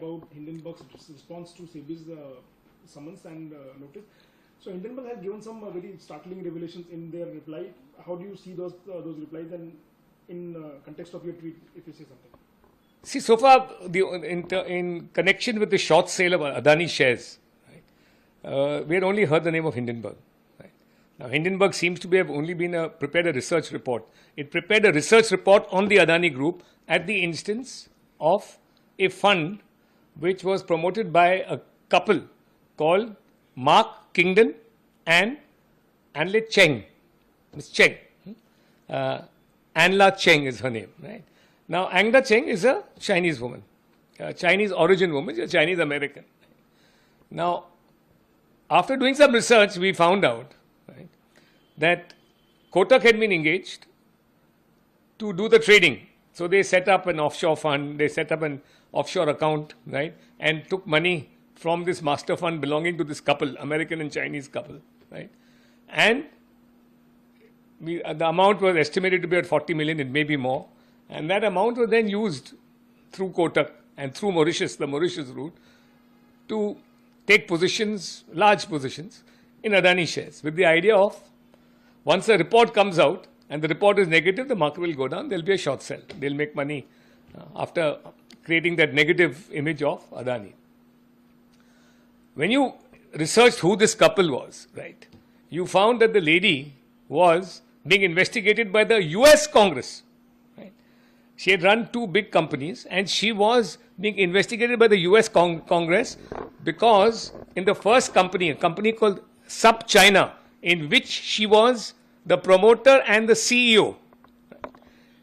about Hindenburg's response to SEBI's summons and notice. So Hindenburg has given some very startling revelations in their reply. How do you see those replies, and in context of your tweet, if you say something? See, so far, in connection with the short sale of Adani shares, right, we had only heard the name of Hindenburg. Right? Now, Hindenburg seems to have only prepared a research report. It prepared a research report on the Adani Group at the instance of a fund which was promoted by a couple called Mark Kingdon and Anle Cheng. Miss Cheng. Anla Cheng is her name. Right? Now, Angda Cheng is a Chinese woman, a Chinese origin woman, a Chinese American. Now, after doing some research, we found out, right, that Kotak had been engaged to do the trading. So they set up an offshore fund, they set up an offshore account, right, and took money from this master fund belonging to this couple, American and Chinese couple, right. And the amount was estimated to be at 40 million, it may be more. And that amount was then used through Kotak and through Mauritius, the Mauritius route, to take positions, large positions, in Adani shares with the idea of once a report comes out and the report is negative, the market will go down, there will be a short sell. They will make money after creating that negative image of Adani. When you researched who this couple was, right, you found that the lady was being investigated by the US Congress. She had run two big companies and she was being investigated by the US Congress because in the first company, a company called Sub China, in which she was the promoter and the CEO.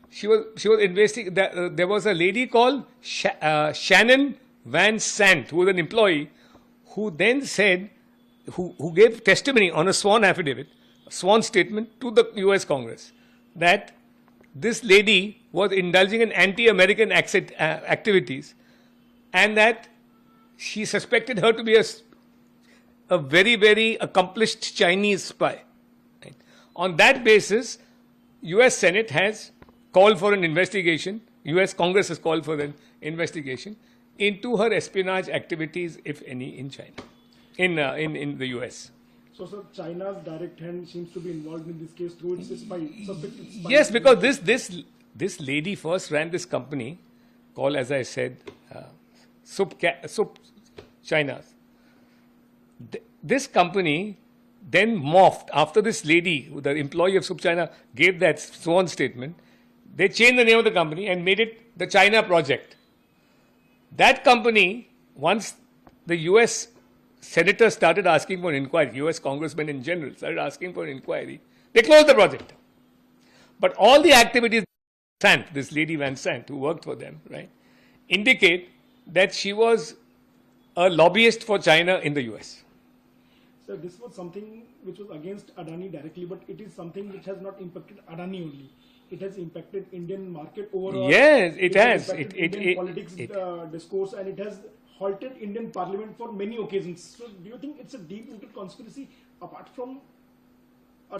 She was investigating. There was a lady called Shannon Van Sant, who was an employee, who then said, who gave testimony on a sworn affidavit, a sworn statement to the US Congress, that this lady was indulging in anti-American activities and that she suspected her to be a very, very accomplished Chinese spy. Right? On that basis, US Senate has called for an investigation, US Congress has called for an investigation into her espionage activities, if any, in China, in the US. So, sir, China's direct hand seems to be involved in this case through its spy. Yes, because this lady first ran this company called, as I said, Sub China. This company then morphed after this lady, the employee of Sub China, gave that sworn statement. They changed the name of the company and made it the China Project. That company, once the US senators started asking for an inquiry, US congressmen in general started asking for an inquiry, they closed the project. But all the activities, this lady Van Sant, who worked for them, right, indicate that she was a lobbyist for China in the US. So this was something which was against Adani directly, but it is something which has not impacted Adani only. It has impacted Indian market overall. Yes, it has. Indian politics discourse, and it has halted Indian parliament for many occasions. So do you think it's a deep-rooted conspiracy apart from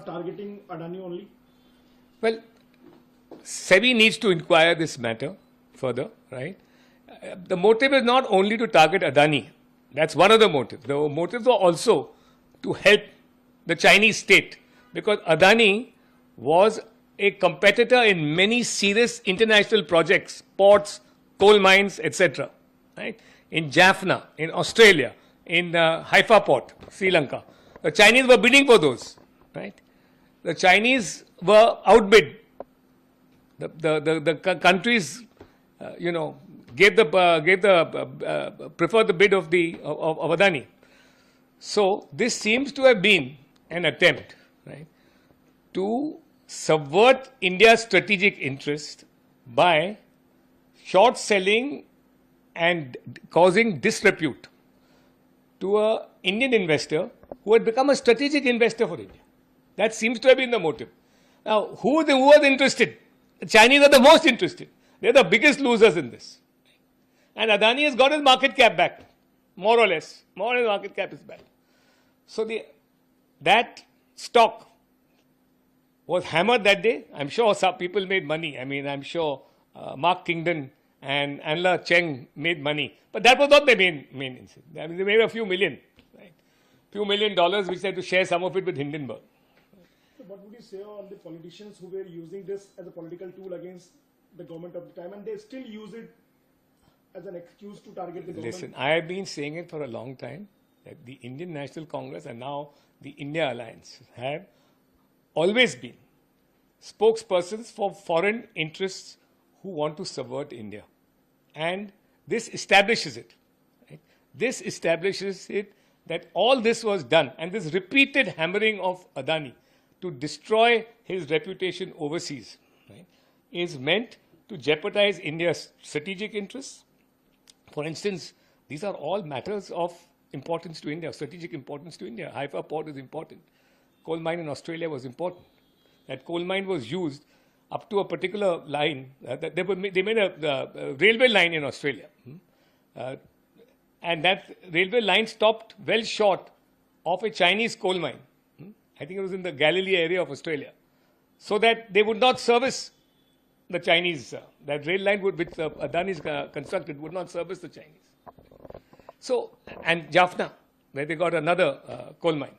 targeting Adani only? Well, SEBI needs to inquire this matter further, right? The motive is not only to target Adani. That's one of the motives. The motives are also to help the Chinese state, because Adani was a competitor in many serious international projects, ports, coal mines, etc. Right? In Jaffna, in Australia, in Haifa port, Sri Lanka. The Chinese were bidding for those. Right? The Chinese were outbid. The countries, preferred the bid of Adani. So this seems to have been an attempt, right, to subvert India's strategic interest by short selling and causing disrepute to an Indian investor who had become a strategic investor for India. That seems to have been the motive. Now, who was interested? The Chinese are the most interested. They're the biggest losers in this. And Adani has got his market cap back, more or less. More or less market cap is back. So that stock was hammered that day. I'm sure some people made money. I mean, I'm sure Mark Kingdon and Anla Cheng made money. But that was not the main incident. I mean, they made a few million, right? Few $1 million, which they had to share some of it with Hindenburg. So what would you say on the politicians who were using this as a political tool against the government of the time, and they still use it as an excuse to target the government? Listen, I have been saying it for a long time that the Indian National Congress and now the India Alliance have always been spokespersons for foreign interests who want to subvert India. And this establishes it. Right? This establishes it that all this was done, and this repeated hammering of Adani to destroy his reputation overseas, right, is meant to jeopardize India's strategic interests. For instance, these are all matters of importance to India, strategic importance to India. Haifa port is important. Coal mine in Australia was important. That coal mine was used up to a particular line. They made a railway line in Australia. And that railway line stopped well short of a Chinese coal mine. I think it was in the Galilee area of Australia. So that they would not service the Chinese. That rail line which Adani's constructed would not service the Chinese. So, and Jaffna, where they got another coal mine.